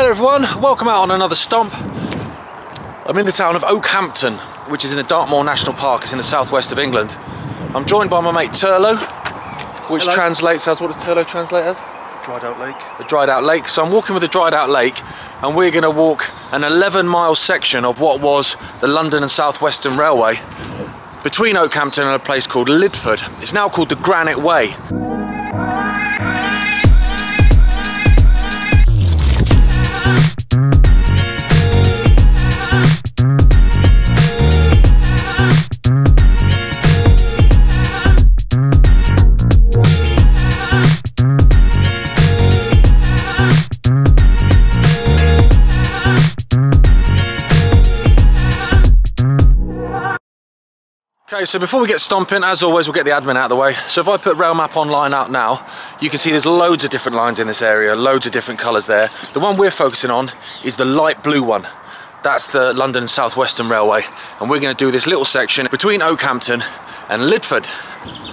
Hello everyone, welcome out on another stomp. I'm in the town of Okehampton, which is in the Dartmoor National Park. It's in the southwest of England. I'm joined by my mate Turlough, which Hello. Translates as, what does Turlough translate as? Dried out lake. A dried out lake. So I'm walking with a dried out lake, and we're going to walk an 11-mile section of what was the London and South Western Railway between Okehampton and a place called Lydford. It's now called the Granite Way. Okay, so before we get stomping, as always, we'll get the admin out of the way. So if I put Rail Map Online out now, you can see there's loads of different lines in this area, loads of different colours there. The one we're focusing on is the light blue one. That's the London and South Western Railway, and we're going to do this little section between Okehampton and Lydford.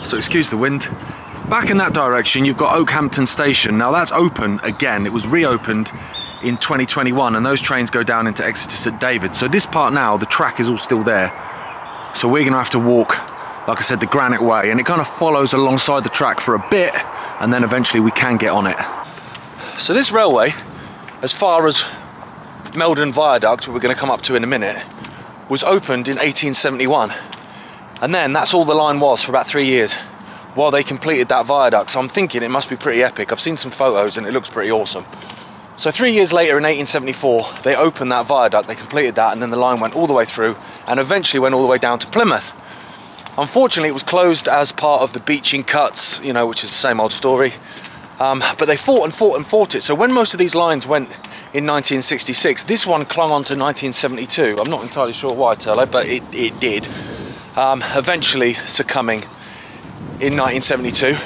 So excuse the wind. Back in that direction, you've got Okehampton Station. Now that's open again. It was reopened in 2021, and those trains go down into Exeter St David. So this part now, the track is all still there. So we're going to have to walk, like I said, the Granite Way, and it kind of follows alongside the track for a bit, and then eventually we can get on it. So this railway, as far as Meldon Viaduct, which we're going to come up to in a minute, was opened in 1871. And then that's all the line was for about 3 years while they completed that viaduct. So I'm thinking it must be pretty epic. I've seen some photos and it looks pretty awesome. So 3 years later, in 1874, they opened that viaduct, they completed that, and then the line went all the way through and eventually went all the way down to Plymouth. Unfortunately, it was closed as part of the beaching cuts, you know, which is the same old story. But they fought and fought and fought it. So when most of these lines went in 1966, this one clung on to 1972. I'm not entirely sure why, Turlough, but it did. Eventually succumbing in 1972.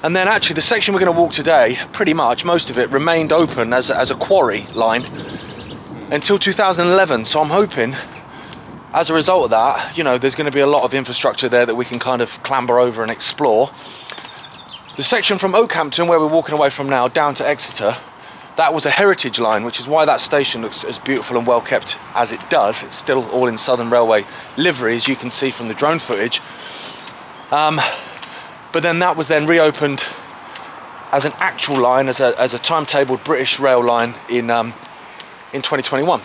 And then actually the section we're going to walk today, pretty much most of it remained open as a quarry line until 2011. So I'm hoping as a result of that, you know, there's going to be a lot of infrastructure there that we can kind of clamber over and explore. The section from Okehampton, where we're walking away from now, down to Exeter, that was a heritage line, which is why that station looks as beautiful and well kept as it does. It's still all in Southern Railway livery, as you can see from the drone footage. But then that was then reopened as an actual line, as a timetabled British rail line in 2021.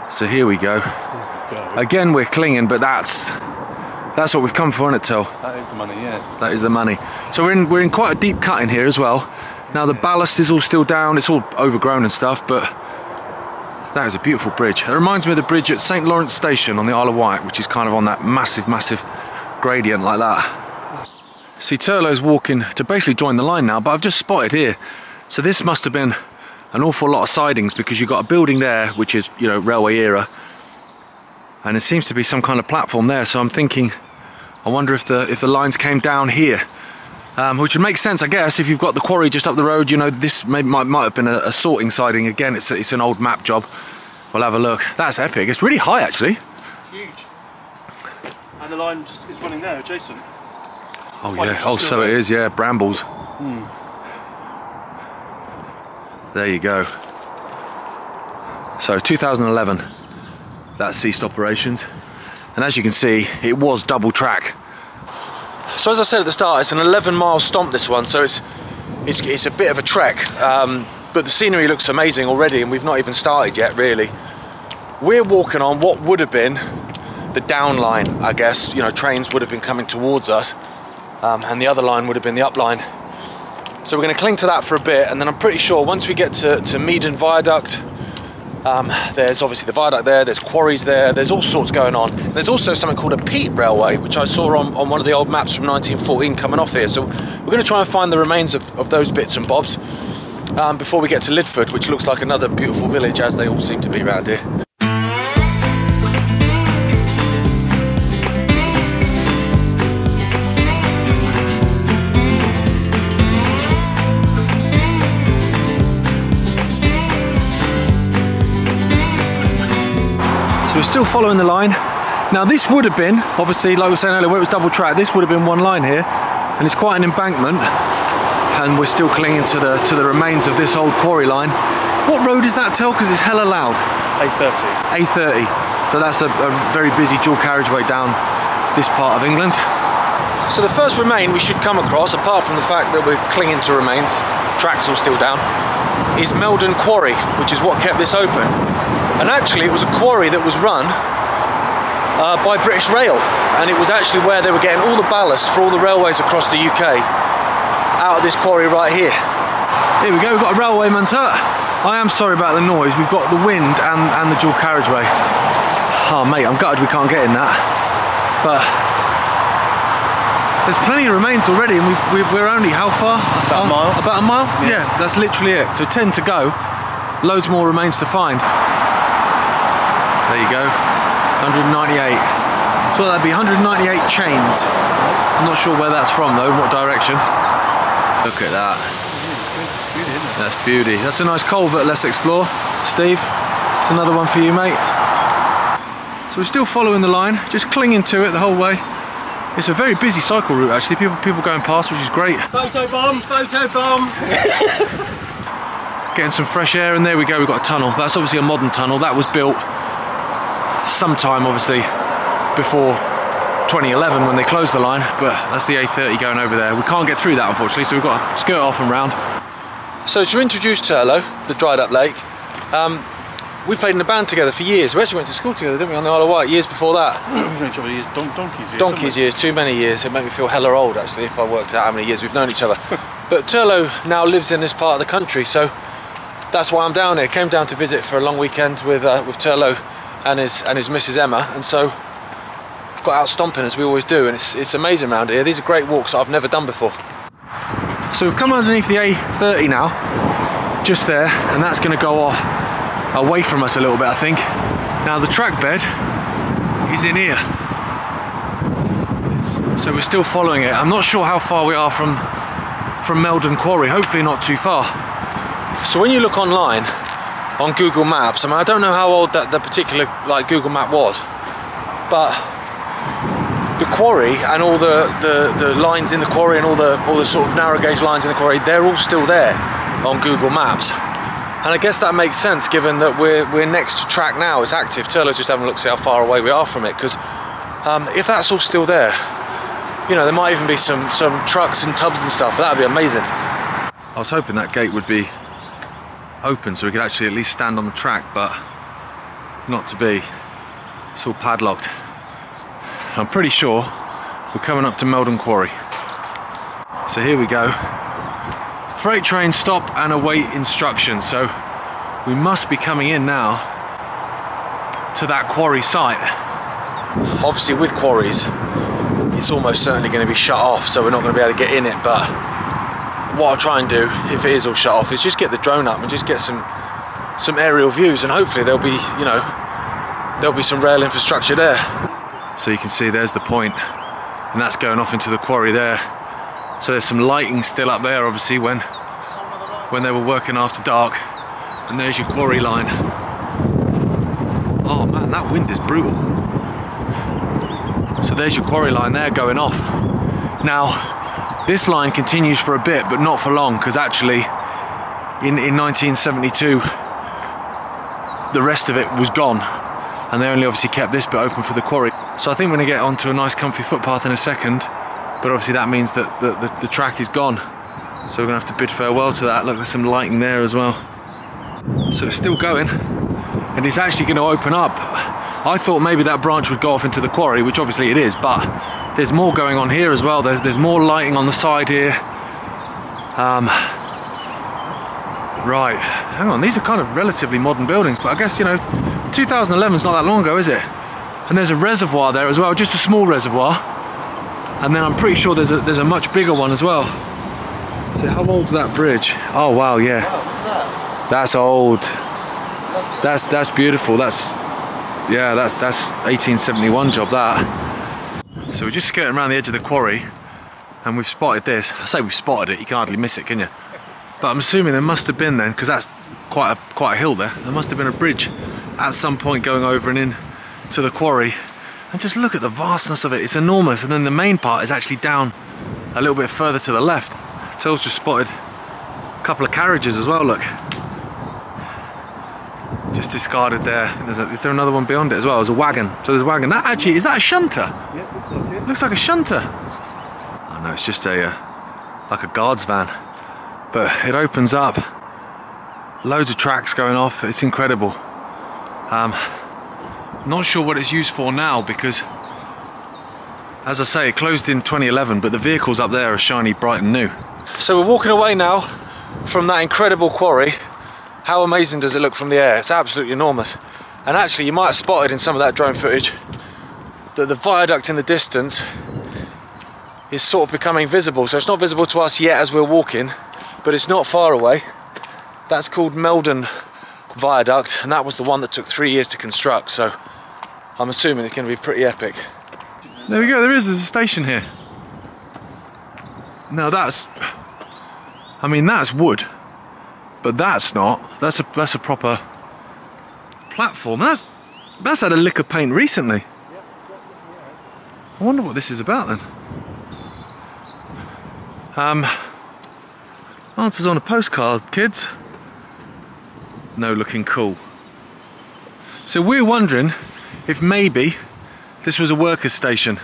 So here we go. Again, we're clinging, but that's what we've come for, isn't it, Till? That is the money, yeah. That is the money. So we're in quite a deep cut in here as well. Now the ballast is all still down. It's all overgrown and stuff, but that is a beautiful bridge. It reminds me of the bridge at St Lawrence Station on the Isle of Wight, which is kind of on that massive gradient like that. See, Turlough's walking to basically join the line now, but I've just spotted here. So this must have been an awful lot of sidings, because you've got a building there, which is, you know, railway era. And there seems to be some kind of platform there. So I'm thinking, I wonder if the lines came down here. Which would make sense, I guess, if you've got the quarry just up the road. You know, this might have been a sorting siding. Again, it's an old map job. We'll have a look. That's epic. It's really high, actually. Huge. And the line just is running there, adjacent. Oh yeah, oh so it is, yeah, brambles. There you go. So 2011, that ceased operations. And as you can see, it was double track. So as I said at the start, it's an 11-mile stomp, this one, so it's a bit of a trek. But the scenery looks amazing already, and we've not even started yet, really. We're walking on what would have been the down line, I guess. You know, trains would have been coming towards us. And the other line would have been the up line. So we're going to cling to that for a bit, and then I'm pretty sure once we get to Meldon Viaduct, there's obviously the viaduct there, there's quarries there, there's all sorts going on. There's also something called a peat railway, which I saw on one of the old maps from 1914 coming off here. So we're going to try and find the remains of those bits and bobs before we get to Lydford, which looks like another beautiful village, as they all seem to be around here. So we're still following the line. Now this would have been, obviously, like we were saying earlier, where it was double track, this would have been one line here, and it's quite an embankment. and we're still clinging to the remains of this old quarry line. What road is that, Tel? Because it's hella loud. A30. A30. So that's a very busy dual carriageway down this part of England. So the first remain we should come across, apart from the fact that we're clinging to remains, tracks all still down, is Meldon Quarry, which is what kept this open. And actually it was a quarry that was run by British Rail, and it was actually where they were getting all the ballast for all the railways across the UK out of this quarry right here. Here we go, we've got a railwayman's hut. I am sorry about the noise, we've got the wind and the dual carriageway. Oh mate, I'm gutted we can't get in that. But there's plenty of remains already, and we're only how far? About a mile. About a mile? Yeah, that's literally it. So 10 to go, loads more remains to find. There you go, 198. So that'd be 198 chains. I'm not sure where that's from though, what direction. Look at that. That's beauty. That's a nice culvert, let's explore. Steve, it's another one for you, mate. So we're still following the line, just clinging to it the whole way. It's a very busy cycle route actually, people going past, which is great. Photo bomb, photo bomb. Getting some fresh air, and there we go, we've got a tunnel. That's obviously a modern tunnel. That was built sometime obviously before 2011 when they closed the line, but that's the A30 going over there. We can't get through that unfortunately, so we've got to skirt off and round. So to introduce Turlough, the dried up lake, we played in a band together for years. We actually went to school together, didn't we, on the Isle of Wight, years before that. We've known each other years, donkey's years. Donkey's years, too many years. It made me feel hella old actually if I worked out how many years we've known each other. But Turlough now lives in this part of the country, so that's why I'm down here. Came down to visit for a long weekend with Turlough and his Mrs Emma, and so got out stomping as we always do, and it's amazing around here. These are great walks that I've never done before. So we've come underneath the A30 now, just there, and that's going to go off away from us a little bit, I think. Now the track bed is in here, so we're still following it. I'm not sure how far we are from Meldon Quarry, hopefully not too far. So when you look online on Google Maps, I mean, I don't know how old that particular Google map was, but the quarry and all the lines in the quarry and all the sort of narrow gauge lines in the quarry, they're all still there on Google Maps. And I guess that makes sense given that we're next to track now, it's active. Turlough's just having a look to see how far away we are from it, because if that's all still there, you know, there might even be some trucks and tubs and stuff. That'd be amazing. I was hoping that gate would be open so we could actually at least stand on the track, but not to be. It's all padlocked. I'm pretty sure we're coming up to Meldon Quarry. So here we go. Freight train stop and await instructions. So we must be coming in now to that quarry site. Obviously with quarries, it's almost certainly going to be shut off, so we're not going to be able to get in it, but what I'll try and do, if it is all shut off, is just get the drone up and just get some aerial views, and hopefully there'll be, you know, there'll be some rail infrastructure there. So you can see there's the point, and that's going off into the quarry there. So there's some lighting still up there, obviously, when they were working after dark. And there's your quarry line. Oh man, that wind is brutal. So there's your quarry line there going off. Now, this line continues for a bit, but not for long, because actually, in 1972, the rest of it was gone. And they only obviously kept this bit open for the quarry. So I think we're going to get onto a nice comfy footpath in a second, but obviously that means that the track is gone. So we're going to have to bid farewell to that. Look, there's some lighting there as well. So it's still going, and it's actually going to open up. I thought maybe that branch would go off into the quarry, which obviously it is, but there's more going on here as well. There's more lighting on the side here. Right, hang on, these are kind of relatively modern buildings, but I guess, you know, 2011 is not that long ago, is it? And there's a reservoir there as well, just a small reservoir. And then I'm pretty sure there's a much bigger one as well. So how old's that bridge? Oh wow, yeah. That's old. That's beautiful. That's 1871 job, that. So we're just skirting around the edge of the quarry, and we've spotted this. I say we've spotted it, you can hardly miss it, can you? But I'm assuming there must have been then, because that's quite a hill there. There must have been a bridge at some point going over and in to the quarry. And just look at the vastness of it, it's enormous. And then the main part is actually down a little bit further to the left. Till's just spotted a couple of carriages as well, look. Just discarded there. Is there another one beyond it as well? There's a wagon. So there's a wagon. That actually, is that a shunter? Yeah, looks like it. Looks like a shunter. Oh no, it's just a like a guard's van. But it opens up. Loads of tracks going off. It's incredible. Not sure what it's used for now because, as I say, it closed in 2011, but the vehicles up there are shiny, bright and new. So we're walking away now from that incredible quarry. How amazing does it look from the air? It's absolutely enormous. And actually, you might have spotted in some of that drone footage that the viaduct in the distance is sort of becoming visible. So it's not visible to us yet as we're walking, but it's not far away. That's called Meldon Viaduct, and that was the one that took 3 years to construct. So I'm assuming it's going to be pretty epic. There we go, there's a station here. Now that's, I mean, that's wood, but that's not. That's a proper platform. That's had a lick of paint recently. I wonder what this is about then. Answers on a postcard, kids. No, looking cool. So we're wondering if maybe this was a workers' station,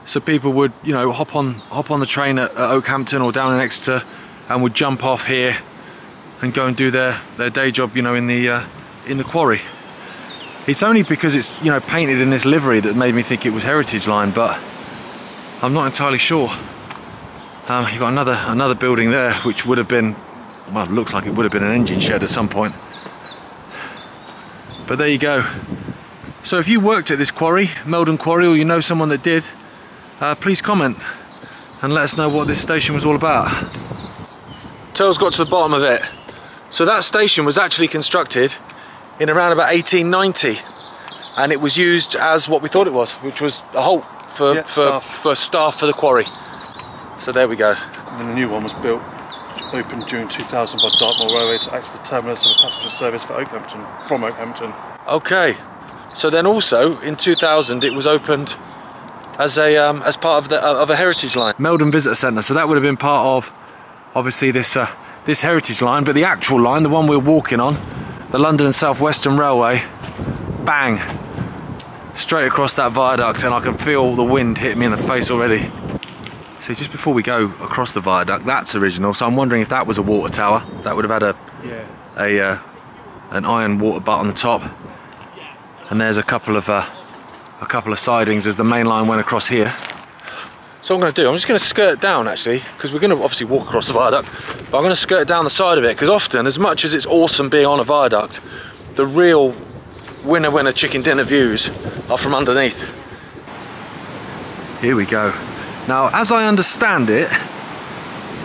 so people would, you know, hop on the train at Okehampton or down in Exeter, and would jump off here and go and do their day job, you know, in the quarry. It's only because it's, you know, painted in this livery that made me think it was Heritage Line, but I'm not entirely sure. You've got another building there, which would have been, well, it looks like it would have been an engine shed at some point. But there you go. So if you worked at this quarry, Meldon Quarry, or you know someone that did, please comment and let us know what this station was all about. Till's got to the bottom of it. So that station was actually constructed in around about 1890, and it was used as what we thought it was, which was a halt for staff for the quarry. So there we go. And then the new one was built, opened June 2000 by Dartmoor Railway to act as the terminus of a passenger service for Okehampton, from Okehampton. Okay. So then also in 2000 it was opened as part of a heritage line. Meldon Visitor Centre. So that would have been part of, obviously, this heritage line, but the actual line, the one we're walking on, the London and South Western Railway, bang, straight across that viaduct, and I can feel the wind hitting me in the face already. See, just before we go across the viaduct, that's original. So I'm wondering if that was a water tower. That would have had an iron water butt on the top. And there's a couple of sidings as the main line went across here. So what I'm going to do, I'm just going to skirt down actually, because we're going to obviously walk across the viaduct, but I'm going to skirt down the side of it, because often, as much as it's awesome being on a viaduct, the real winner chicken dinner views are from underneath. Here we go. Now, as I understand it,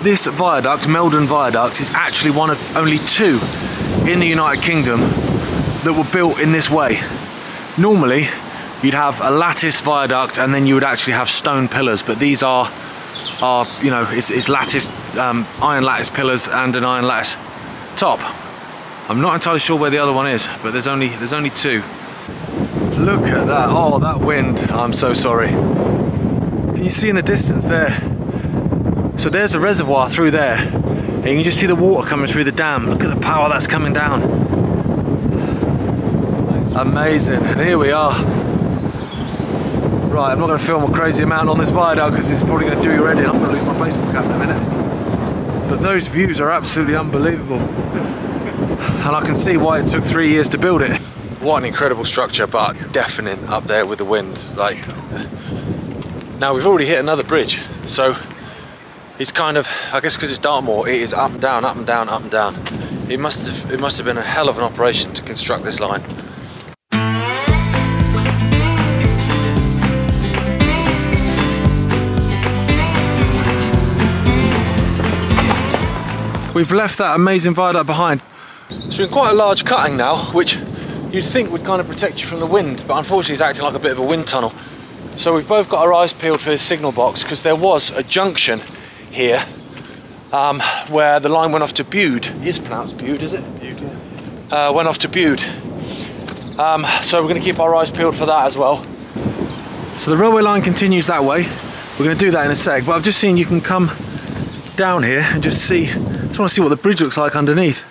this viaduct, Meldon Viaduct, is actually one of only 2 in the United Kingdom that were built in this way. Normally, you'd have a lattice viaduct and then you would actually have stone pillars, but these are you know, it's lattice, iron lattice pillars and an iron lattice top. I'm not entirely sure where the other one is, but there's only 2. Look at that! Oh, that wind! I'm so sorry. Can you see in the distance there? So there's a reservoir through there, and you can just see the water coming through the dam. Look at the power that's coming down. Amazing, and here we are. Right, I'm not going to film a crazy amount on this viaduct because it's probably going to do you ready. I'm going to lose my baseball cap in a minute. But those views are absolutely unbelievable. And I can see why it took 3 years to build it. What an incredible structure, but deafening up there with the wind. Like, now we've already hit another bridge, so it's kind of, I guess because it's Dartmoor, it is up and down, up and down, up and down. It must have been a hell of an operation to construct this line. We've left that amazing viaduct behind. So we're in quite a large cutting now, which you'd think would kind of protect you from the wind, but unfortunately it's acting like a bit of a wind tunnel. So we've both got our eyes peeled for this signal box, because there was a junction here where the line went off to Bude. It is pronounced Bude, is it? Bude, yeah. Went off to Bude. So we're going to keep our eyes peeled for that as well. So the railway line continues that way. We're going to do that in a sec, but I've just seen you can come down here and just see, just want to see what the bridge looks like underneath.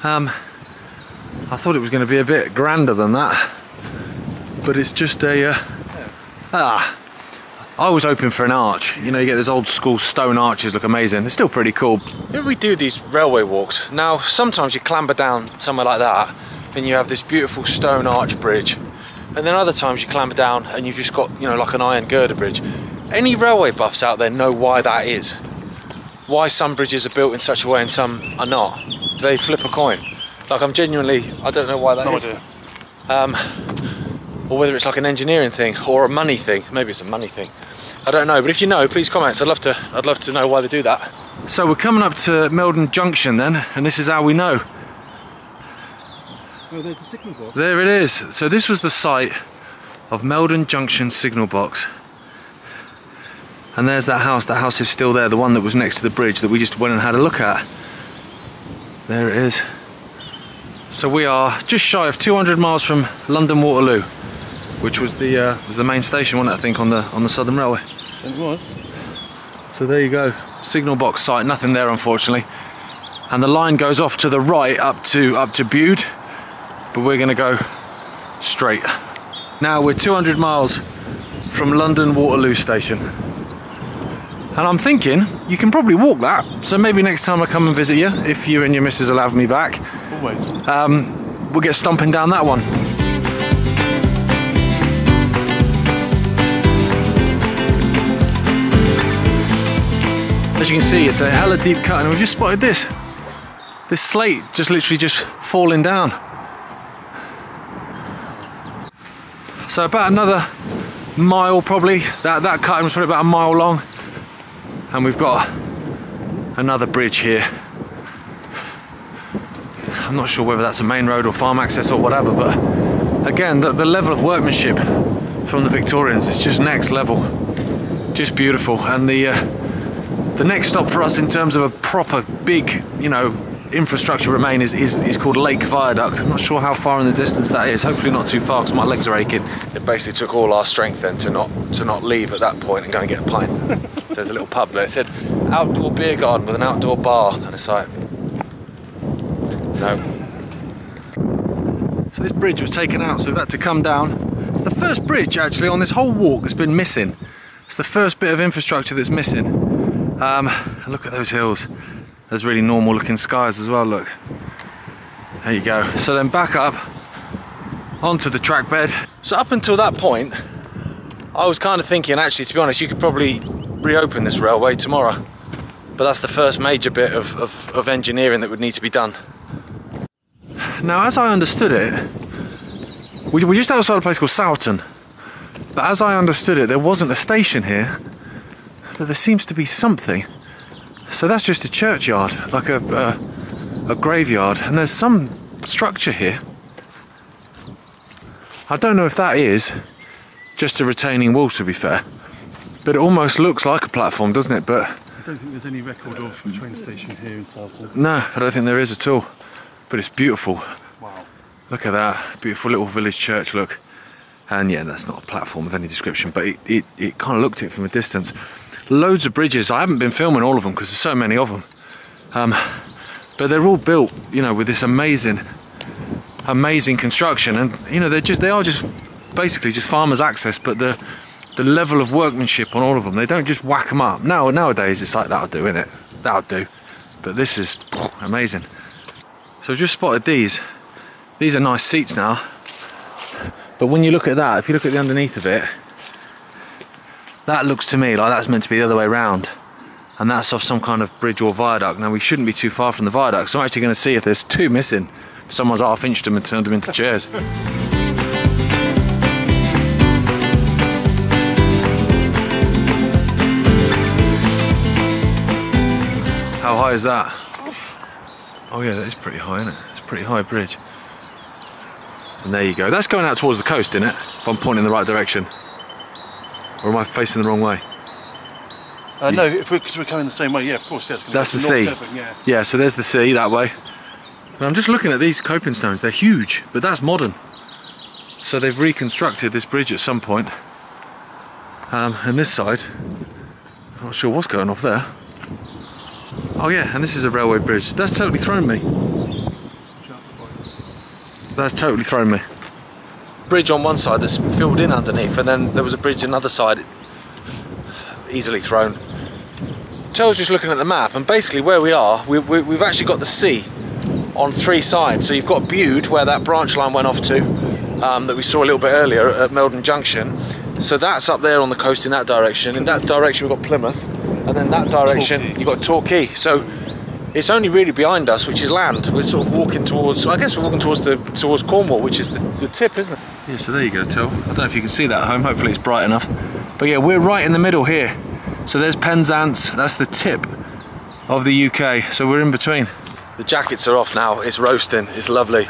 I thought it was going to be a bit grander than that, but it's just a I was hoping for an arch. You know, you get those old school stone arches, look amazing. They're still pretty cool. When we do these railway walks, now sometimes you clamber down somewhere like that and you have this beautiful stone arch bridge, and then other times you clamber down and you've just got, you know, like an iron girder bridge. Any railway buffs out there know why that is. Why some bridges are built in such a way and some are not. Do they flip a coin? Like, I'm genuinely, I don't know why that is. Or whether it's like an engineering thing or a money thing. Maybe it's a money thing. I don't know, but if you know, please comment. I'd love to know why they do that. So we're coming up to Meldon Junction then, and this is how we know. Oh, there's the signal box. There it is. So this was the site of Meldon Junction signal box. And there's that house. That house is still there, the one that was next to the bridge that we just went and had a look at. There it is. So we are just shy of 200 miles from London Waterloo, which was the main station, wasn't it, I think, on the Southern Railway. So it was. So there you go, signal box site, nothing there unfortunately. And the line goes off to the right up to Bude, but we're going to go straight. Now we're 200 miles from London Waterloo station. And I'm thinking you can probably walk that, so maybe next time I come and visit you, if you and your missus will have me back, always, we'll get stomping down that one. As you can see, it's a hella deep cut, and we've just spotted this slate just literally just falling down. So about another mile probably, that cutting was probably about a mile long. And we've got another bridge here. I'm not sure whether that's a main road or farm access or whatever, but again, the level of workmanship from the Victorians is just next level. Just beautiful. And the next stop for us in terms of a proper big, you know, infrastructure remain is called Lake Viaduct. I'm not sure how far in the distance that is. Hopefully not too far because my legs are aching. It basically took all our strength then to not leave at that point and go and get a pint. So there's a little pub there. It said outdoor beer garden with an outdoor bar, and it's like, no. So this bridge was taken out, so we've had to come down. It's the first bridge actually on this whole walk that's been missing. It's the first bit of infrastructure that's missing. Look at those hills. There's really normal looking skies as well, look. There you go. So then back up onto the track bed. So up until that point, I was kind of thinking, actually, to be honest, you could probably reopen this railway tomorrow. But that's the first major bit of engineering that would need to be done. Now, as I understood it, we're just outside a place called Sowton. But as I understood it, there wasn't a station here, but there seems to be something. So that's just a churchyard, like a graveyard, and there's some structure here. I don't know if that is just a retaining wall, to be fair, but it almost looks like a platform, doesn't it? But I don't think there's any record of a train station here in Sowton. No, I don't think there is at all, but it's beautiful. Wow. Look at that, beautiful little village church, look. And yeah, that's not a platform of any description, but it kind of looked it from a distance. Loads of bridges. I haven't been filming all of them because there's so many of them, but they're all built, you know, with this amazing construction, and you know, they are just basically just farmers access, but the level of workmanship on all of them, they don't just whack them up. Nowadays it's like, that'll do, innit? That'll do. But this is amazing. So I just spotted these are nice seats now, but when you look at that, if you look at the underneath of it, that looks to me like that's meant to be the other way around, and that's off some kind of bridge or viaduct. Now we shouldn't be too far from the viaduct, so I'm actually going to see if there's two missing. Someone's half-inched them and turned them into chairs. How high is that? Oh yeah, that is pretty high, isn't it? It's a pretty high bridge. And there you go. That's going out towards the coast, isn't it? If I'm pointing in the right direction. Or am I facing the wrong way? No, because we're coming the same way, yeah, of course. Yeah, that's the sea. Devon, yeah. Yeah, so there's the sea that way. And I'm just looking at these coping stones. They're huge, but that's modern. So they've reconstructed this bridge at some point. And this side, I'm not sure what's going off there. Oh yeah, and this is a railway bridge. That's totally thrown me. That's totally thrown me. Bridge on one side that's filled in underneath, and then there was a bridge on the other side, easily thrown. Tel's just looking at the map, and basically where we are, we've actually got the sea on three sides. So you've got Bude, where that branch line went off to, that we saw a little bit earlier at Meldon Junction. So that's up there on the coast in that direction. In that direction we've got Plymouth, and then that direction you've got Torquay. So it's only really behind us, which is land. We're sort of walking towards, I guess we're walking towards Cornwall, which is the tip, isn't it? Yeah, so there you go, Tel. I don't know if you can see that at home, hopefully it's bright enough. But yeah, we're right in the middle here. So there's Penzance, that's the tip of the UK. So we're in between. The jackets are off now, it's roasting, it's lovely.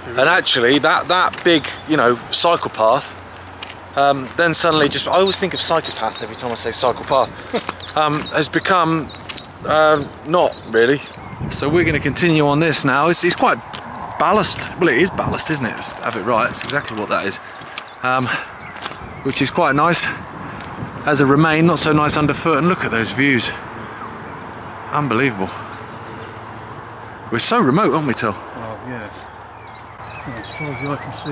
And actually, that big, you know, cycle path, then suddenly just, I always think of psychopath every time I say cycle path, has become not really. So we're going to continue on this now. It's quite ballast. Well, it is ballast, isn't it? Let's have it right. It's exactly what that is. Which is quite nice. As a remain, not so nice underfoot. And look at those views. Unbelievable. We're so remote, aren't we, Tel? Oh yeah. As far as the eye can see.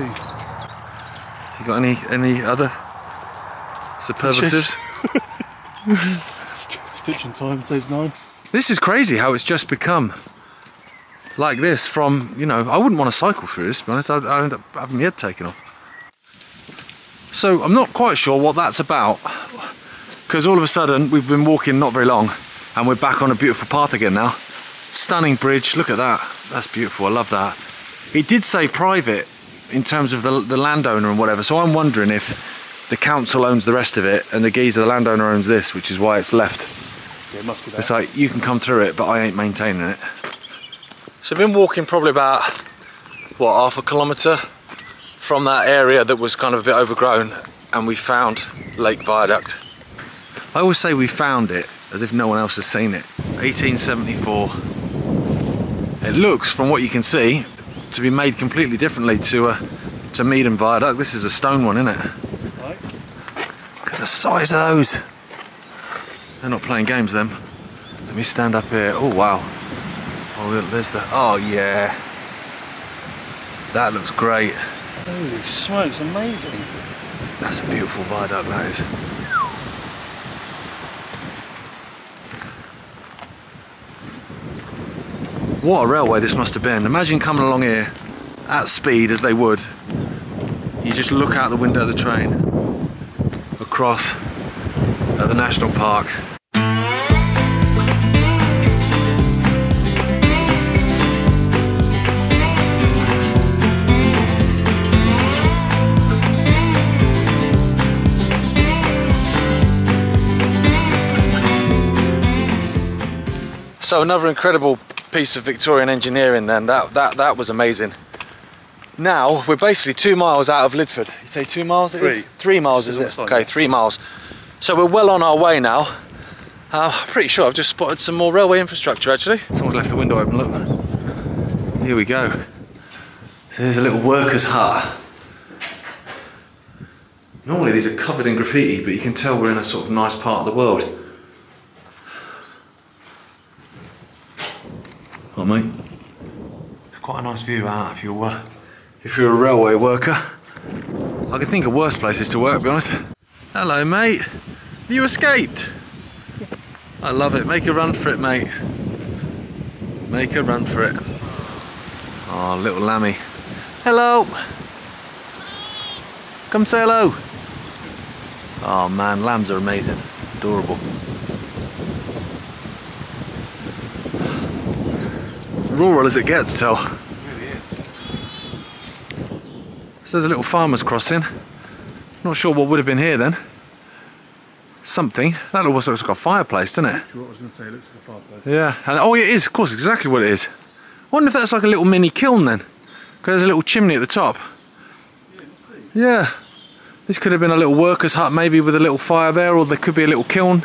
You got any other superlatives? Stitching time saves 9. This is crazy how it's just become like this from, you know, I wouldn't want to cycle through this, to be honest. I end up having my head taken off. So I'm not quite sure what that's about, because all of a sudden we've been walking not very long and we're back on a beautiful path again now. Stunning bridge, look at that. That's beautiful, I love that. It did say private in terms of the landowner and whatever, so I'm wondering if the council owns the rest of it and the geezer, the landowner, owns this, which is why it's left. Yeah, it must be that. It's like, you can come through it, but I ain't maintaining it. So I've been walking probably about, what, half a kilometre from that area that was kind of a bit overgrown, and we found Lake Viaduct. I always say we found it, as if no one else has seen it. 1874. It looks, from what you can see, to be made completely differently to Meldon Viaduct. This is a stone one, isn't it? Right. Look at the size of those. They're not playing games, them. Let me stand up here. Oh wow. Oh, there's the. Oh yeah. That looks great. Holy smokes, amazing. That's a beautiful viaduct, that is. What a railway this must have been. Imagine coming along here at speed as they would. You just look out the window of the train across at the National Park. So another incredible piece of Victorian engineering then. That was amazing. Now we're basically 2 miles out of Lydford. You say 2 miles? 3. 3 miles is it? Okay, 3 miles. So we're well on our way now. I'm pretty sure I've just spotted some more railway infrastructure actually. Someone's left the window open, look. Here we go. So there's a little worker's hut. Normally these are covered in graffiti, but you can tell we're in a sort of nice part of the world. Oh mate, it's quite a nice view out if you're a railway worker. I can think of worse places to work, to be honest. Hello mate, you escaped. I love it, make a run for it mate. Make a run for it. Oh, little lammy. Hello. Come say hello. Oh man, lambs are amazing, adorable. Rural as it gets, Tel. It really is. So there's a little farmer's crossing. Not sure what would have been here then. Something. That almost looks like a fireplace, doesn't it? What I was going to say, it looks like a fireplace. Yeah, and oh it is, of course, exactly what it is. I wonder if that's like a little mini kiln then. Because there's a little chimney at the top. Yeah, it must be. Yeah. This could have been a little worker's hut maybe with a little fire there, or there could be a little kiln.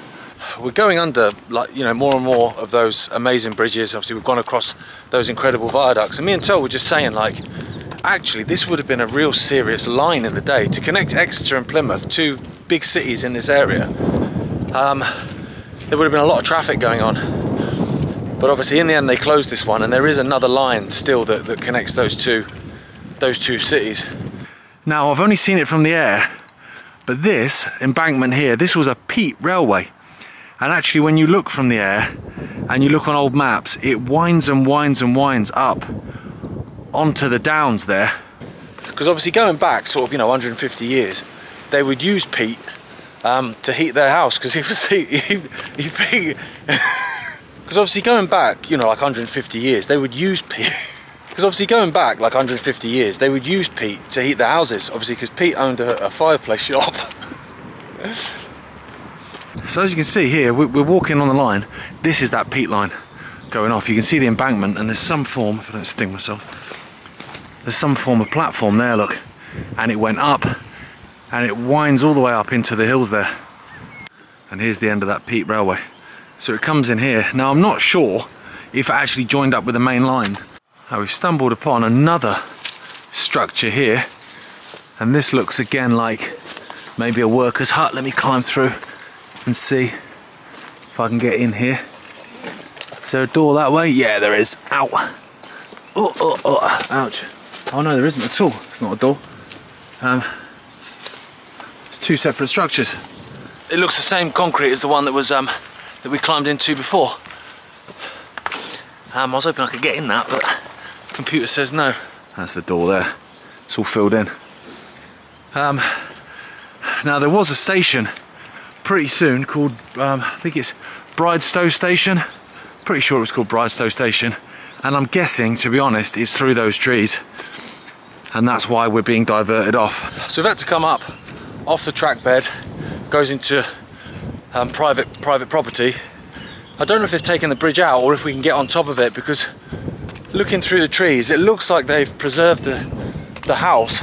We're going under, like, you know, more and more of those amazing bridges. Obviously we've gone across those incredible viaducts, and me and Tel were just saying, like, actually this would have been a real serious line in the day to connect Exeter and Plymouth, two big cities in this area. There would have been a lot of traffic going on. But obviously in the end they closed this one, and there is another line still that connects those two cities. Now I've only seen it from the air, but this embankment here, this was a peat railway. And actually when you look from the air and you look on old maps, it winds and winds and winds up onto the downs there. Because obviously going back sort of, you know, 150 years, they would use peat to heat their house, because because obviously going back, you know, like 150 years, they would use peat. Because obviously going back like 150 years, they would use peat to heat their houses, obviously because Pete owned a fireplace shop. So as you can see here, we're walking on the line. This is that peat line going off. You can see the embankment, and there's some form, if I don't sting myself, there's some form of platform there, look. And it went up, and it winds all the way up into the hills there. And here's the end of that peat railway. So it comes in here. Now I'm not sure if it actually joined up with the main line. Now we've stumbled upon another structure here, and this looks again like maybe a worker's hut. Let me climb through and see if I can get in here. Is there a door that way? Yeah, there is. Ow. Oh, ouch. Oh no, there isn't at all. It's not a door. It's two separate structures. It looks the same concrete as the one that was that we climbed into before. I was hoping I could get in that, but the computer says no. That's the door there. It's all filled in. Now there was a station pretty soon called, I think it's Bridestow Station. Pretty sure it was called Bridestow Station. And I'm guessing, to be honest, it's through those trees. And that's why we're being diverted off. So we've had to come up off the track bed, goes into private property. I don't know if they've taken the bridge out or if we can get on top of it, because looking through the trees, it looks like they've preserved the house.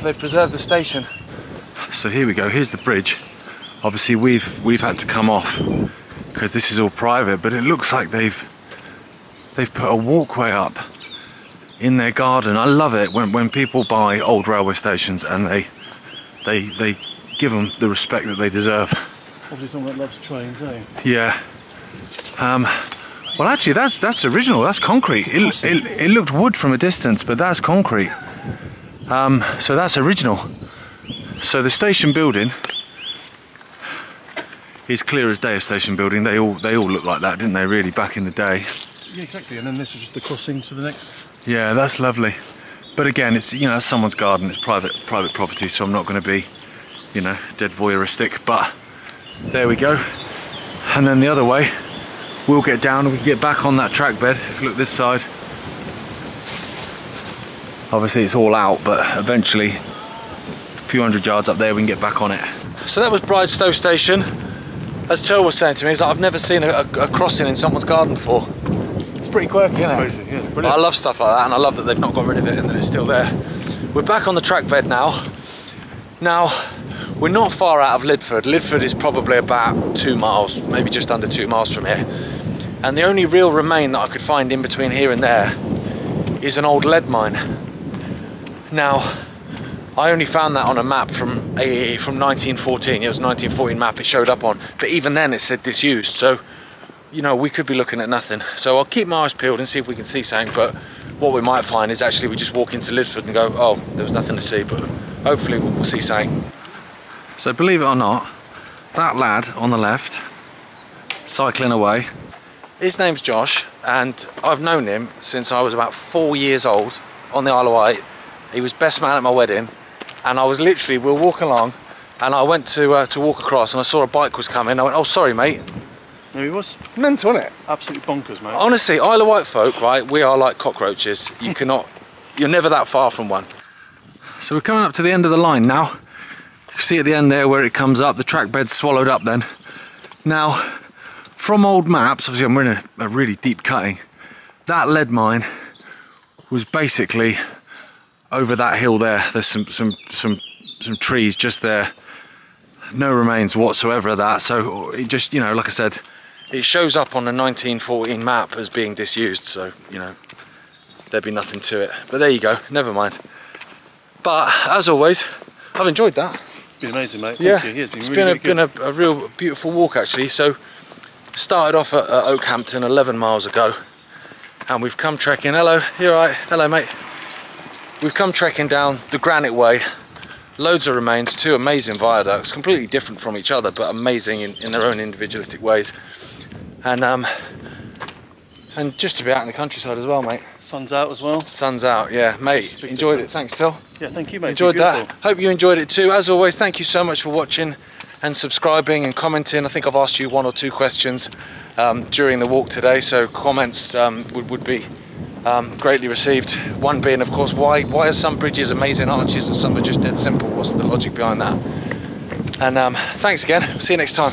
They've preserved the station. So here we go, here's the bridge. Obviously we've had to come off because this is all private, but it looks like they've put a walkway up in their garden. I love it when people buy old railway stations and they give them the respect that they deserve. Obviously someone that loves trains, eh? Yeah. Well actually that's original, that's concrete. It looked wood from a distance, but that's concrete. So that's original. So the station building is clear as day, a station building. They all look like that, didn't they, really, back in the day? Yeah, exactly. And then this is just the crossing to the next. Yeah, that's lovely. But again, it's, you know, it's someone's garden, it's private property, so I'm not going to be, you know, dead voyeuristic. But there we go. And then the other way, we'll get down and we can get back on that track bed. If you look this side, obviously it's all out, but eventually a few hundred yards up there we can get back on it. So that was Bridestow Station. As Turlough was saying to me, he's like, I've never seen a crossing in someone's garden before. It's pretty quirky, isn't it? Amazing, yeah. Brilliant. I love stuff like that, and I love that they've not got rid of it and that it's still there. We're back on the track bed now. Now, we're not far out of Lydford. Lydford is probably about 2 miles, maybe just under 2 miles from here. And the only real remain that I could find in between here and there is an old lead mine. Now, I only found that on a map from 1914. It was a 1914 map it showed up on, but even then it said disused. So, you know, we could be looking at nothing. So I'll keep my eyes peeled and see if we can see something. But what we might find is actually we just walk into Lydford and go, oh, there was nothing to see. But hopefully we'll see something. So believe it or not, that lad on the left, cycling away, his name's Josh, and I've known him since I was about 4 years old on the Isle of Wight. He was best man at my wedding. And I was literally, we were walking along, and I went to walk across, and I saw a bike was coming. I went, oh, sorry, mate. No, he was. Mental, isn't it? Absolutely bonkers, mate. Honestly, Isle of Wight folk, right, we are like cockroaches. You're never that far from one. So we're coming up to the end of the line now. You can see at the end there where it comes up, the track bed's swallowed up then. Now, from old maps, obviously I'm in a really deep cutting, that lead mine was basically over that hill there. There's some trees just there, no remains whatsoever of that. So it just, you know, like I said, it shows up on the 1914 map as being disused, so, you know, there'd be nothing to it. But there you go, never mind. But as always, I've enjoyed that. It's been amazing, mate. Yeah, Thank you. Yeah, it's been a real beautiful walk actually. So Started off at Okehampton 11 miles ago, and we've come trekking. Hello, you all right? Hello, mate. We've come trekking down the Granite Way. Loads of remains, 2 amazing viaducts, completely different from each other, but amazing in their own individualistic ways. And just to be out in the countryside as well, mate. Sun's out as well. Sun's out, yeah, mate. Enjoyed it. Thanks, Till. Yeah, thank you, mate. Enjoyed that. Hope you enjoyed it too. As always, thank you so much for watching and subscribing and commenting. I think I've asked you 1 or 2 questions during the walk today, so comments would be greatly received. One being, of course, why are some bridges amazing arches and some are just dead simple? What's the logic behind that? And thanks again. See you next time.